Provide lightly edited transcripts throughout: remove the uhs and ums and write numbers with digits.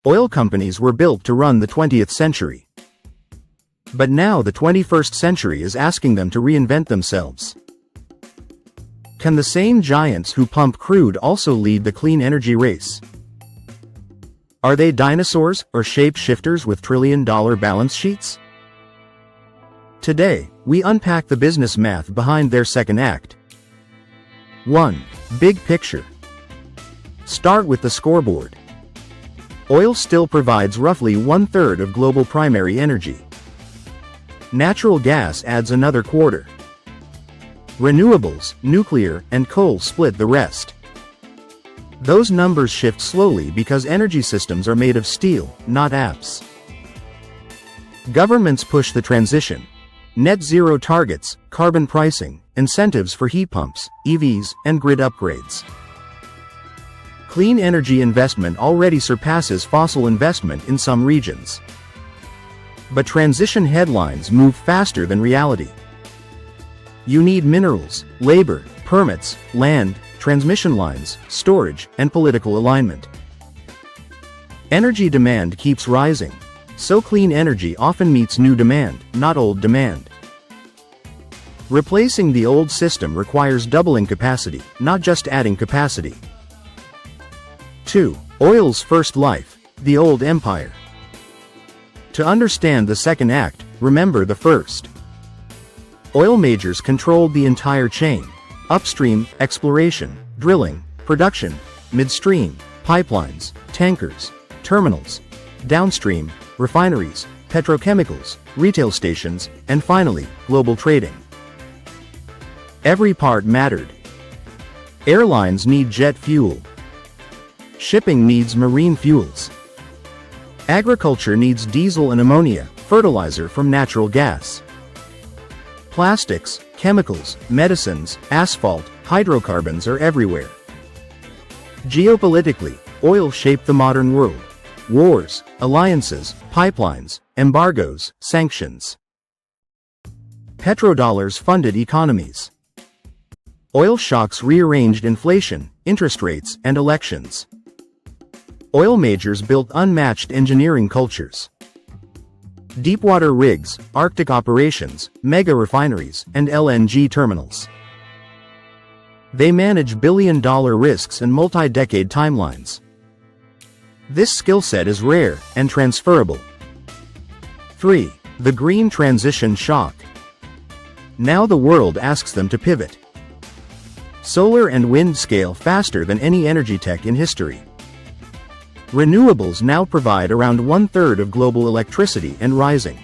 Oil companies were built to run the 20th century. But now the 21st century is asking them to reinvent themselves. Can the same giants who pump crude also lead the clean energy race? Are they dinosaurs or shape-shifters with trillion-dollar balance sheets? Today, we unpack the business math behind their second act. 1. Big picture. Start with the scoreboard. Oil still provides roughly 1/3 of global primary energy. Natural gas adds another quarter. Renewables, nuclear, and coal split the rest. Those numbers shift slowly because energy systems are made of steel, not apps. Governments push the transition. Net zero targets, carbon pricing, incentives for heat pumps, EVs, and grid upgrades. Clean energy investment already surpasses fossil investment in some regions. But transition headlines move faster than reality. You need minerals, labor, permits, land, transmission lines, storage, and political alignment. Energy demand keeps rising, so clean energy often meets new demand, not old demand. Replacing the old system requires doubling capacity, not just adding capacity. 2. Oil's first life, the old empire. To understand the second act, remember the first. Oil majors controlled the entire chain: upstream, exploration, drilling, production, midstream, pipelines, tankers, terminals, downstream, refineries, petrochemicals, retail stations, and finally, global trading. Every part mattered. Airlines need jet fuel. Shipping needs marine fuels. Agriculture needs diesel and ammonia, fertilizer from natural gas. Plastics, chemicals, medicines, asphalt, hydrocarbons are everywhere. Geopolitically, oil shaped the modern world. Wars, alliances, pipelines, embargoes, sanctions. Petrodollars funded economies. Oil shocks rearranged inflation, interest rates, and elections. Oil majors built unmatched engineering cultures. Deepwater rigs, Arctic operations, mega refineries, and LNG terminals. They manage billion-dollar risks and multi-decade timelines. This skill set is rare and transferable. 3. The green transition shock. Now the world asks them to pivot. Solar and wind scale faster than any energy tech in history. Renewables now provide around 1/3 of global electricity and rising.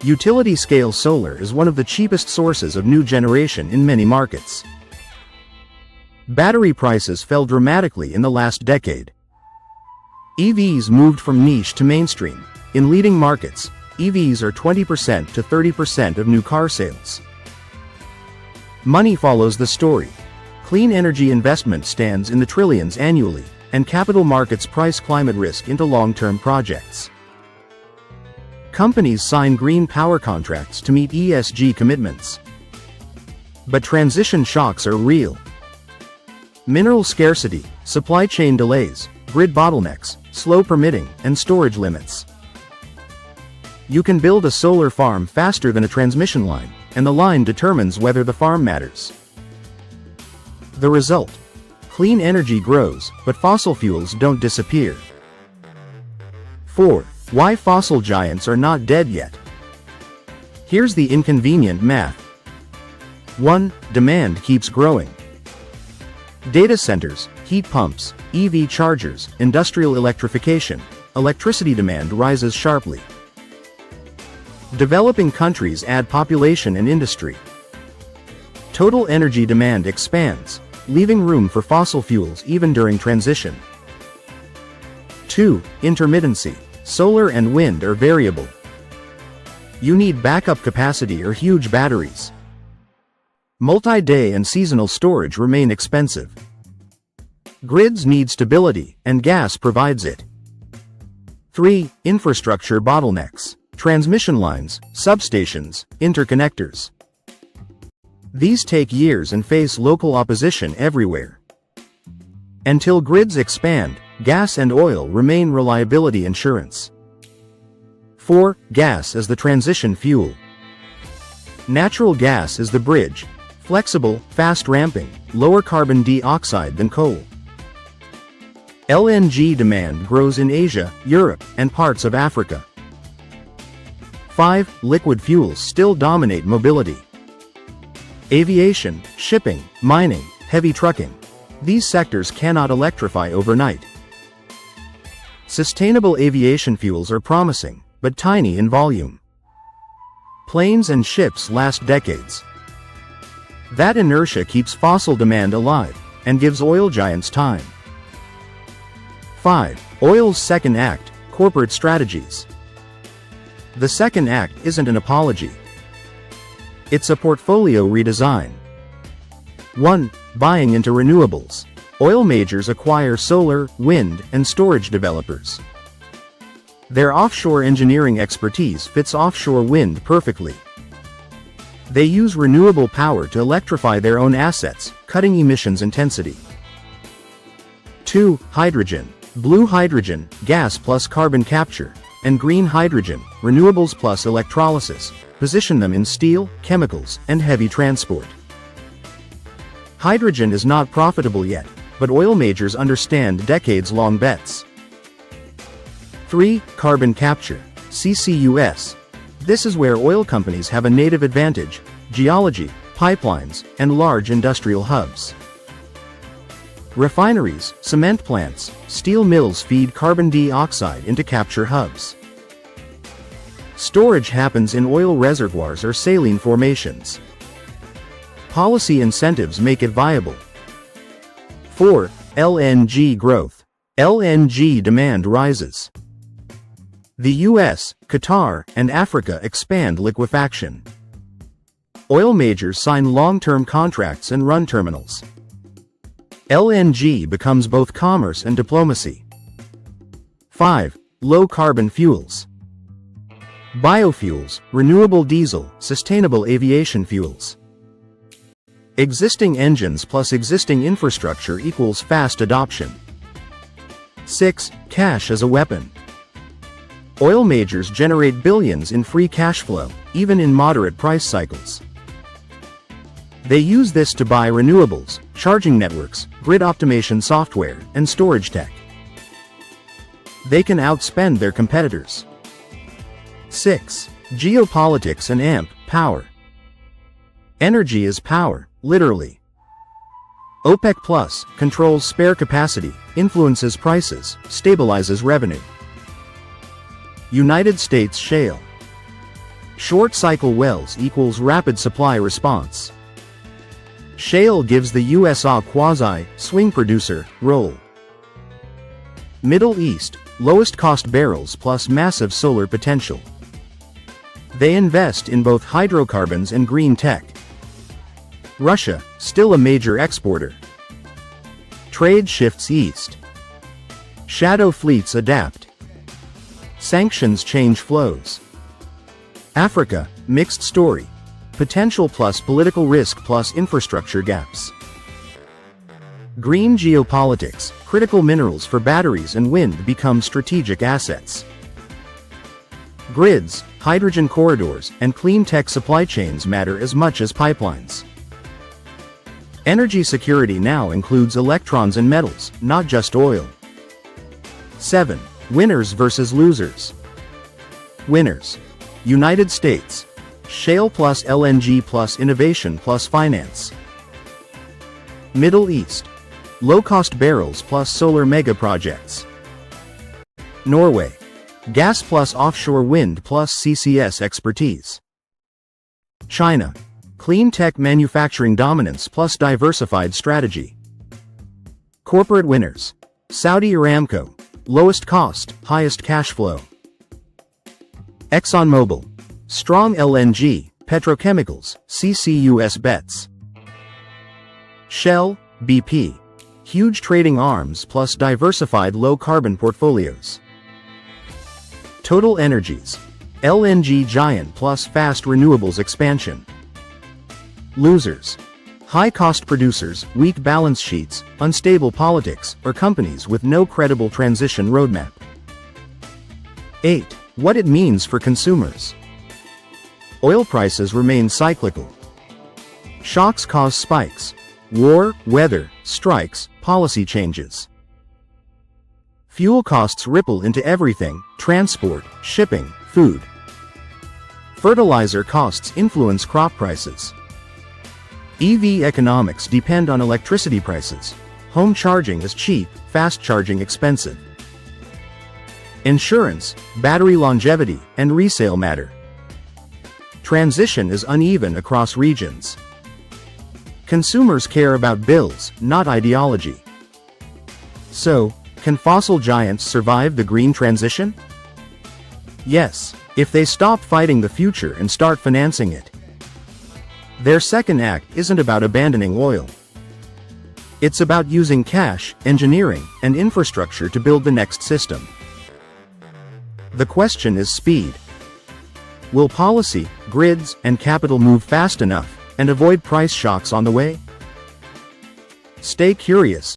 Utility-scale solar is one of the cheapest sources of new generation in many markets. Battery prices fell dramatically in the last decade. EVs moved from niche to mainstream. In leading markets, EVs are 20% to 30% of new car sales. Money follows the story. Clean energy investment stands in the trillions annually, and capital markets price climate risk into long-term projects. Companies sign green power contracts to meet ESG commitments. But transition shocks are real. Mineral scarcity, supply chain delays, grid bottlenecks, slow permitting, and storage limits. You can build a solar farm faster than a transmission line, and the line determines whether the farm matters. The result: clean energy grows, but fossil fuels don't disappear. 4. Why fossil giants are not dead yet. Here's the inconvenient math. 1. Demand keeps growing. Data centers, heat pumps, EV chargers, industrial electrification, electricity demand rises sharply. Developing countries add population and industry. Total energy demand expands, leaving room for fossil fuels even during transition. 2. Intermittency. Solar and wind are variable. You need backup capacity or huge batteries. Multi-day and seasonal storage remain expensive. Grids need stability, and gas provides it. 3. Infrastructure bottlenecks. Transmission lines, substations, interconnectors. These take years and face local opposition everywhere. Until grids expand, gas and oil remain reliability insurance. 4. Gas as the transition fuel. Natural gas is the bridge, flexible, fast-ramping, lower carbon dioxide than coal. LNG demand grows in Asia, Europe, and parts of Africa. 5. Liquid fuels still dominate mobility. Aviation, shipping, mining, heavy trucking. These sectors cannot electrify overnight. Sustainable aviation fuels are promising, but tiny in volume. Planes and ships last decades. That inertia keeps fossil demand alive, and gives oil giants time. 5. Oil's second act, corporate strategies. The second act isn't an apology. It's a portfolio redesign. 1. Buying into renewables. Oil majors acquire solar, wind, and storage developers. Their offshore engineering expertise fits offshore wind perfectly. They use renewable power to electrify their own assets, cutting emissions intensity. 2. Hydrogen. Blue hydrogen, gas plus carbon capture, and green hydrogen, renewables plus electrolysis, position them in steel, chemicals, and heavy transport. Hydrogen is not profitable yet, but oil majors understand decades-long bets. 3. Carbon capture, CCUS. This is where oil companies have a native advantage: geology, pipelines, and large industrial hubs. Refineries, cement plants, steel mills feed carbon dioxide into capture hubs. Storage happens in oil reservoirs or saline formations. Policy incentives make it viable. 4. LNG growth. LNG demand rises. The US, Qatar, and Africa expand liquefaction. Oil majors sign long-term contracts and run terminals. LNG becomes both commerce and diplomacy. 5. Low-carbon fuels. Biofuels, renewable diesel, sustainable aviation fuels. Existing engines plus existing infrastructure equals fast adoption. 6. Cash as a weapon. Oil majors generate billions in free cash flow, even in moderate price cycles. They use this to buy renewables, charging networks, grid optimization software, and storage tech. They can outspend their competitors. 6. Geopolitics and amp power. Energy is power, literally. OPEC Plus controls spare capacity, influences prices, stabilizes revenue. United States shale. Short cycle wells equals rapid supply response. Shale gives the US a quasi-swing producer role. Middle East, lowest cost barrels plus massive solar potential. They invest in both hydrocarbons and green tech. Russia, still a major exporter. Trade shifts east. Shadow fleets adapt. Sanctions change flows. Africa, mixed story. Potential plus political risk plus infrastructure gaps. Green geopolitics, critical minerals for batteries and wind become strategic assets. Grids, hydrogen corridors, and clean tech supply chains matter as much as pipelines. Energy security now includes electrons and metals, not just oil. 7. Winners versus losers. Winners. United States. Shale plus LNG plus innovation plus finance. Middle East. Low-cost barrels plus solar mega projects. Norway. Gas plus offshore wind plus CCS expertise. China. Clean tech manufacturing dominance plus diversified strategy. Corporate winners. Saudi Aramco. Lowest cost, highest cash flow. ExxonMobil. Strong LNG, petrochemicals, CCUS bets. Shell, BP. Huge trading arms plus diversified low-carbon portfolios. Total Energies. LNG giant plus fast renewables expansion. Losers. High-cost producers, weak balance sheets, unstable politics, or companies with no credible transition roadmap. 8. What it means for consumers. Oil prices remain cyclical. Shocks cause spikes. War, weather, strikes, policy changes. Fuel costs ripple into everything: transport, shipping, food. Fertilizer costs influence crop prices. EV economics depend on electricity prices. Home charging is cheap, fast charging expensive. Insurance, battery longevity, and resale matter. Transition is uneven across regions. Consumers care about bills, not ideology. So, can fossil giants survive the green transition? Yes, if they stop fighting the future and start financing it. Their second act isn't about abandoning oil. It's about using cash, engineering, and infrastructure to build the next system. The question is speed. Will policy, grids, and capital move fast enough and avoid price shocks on the way? Stay curious.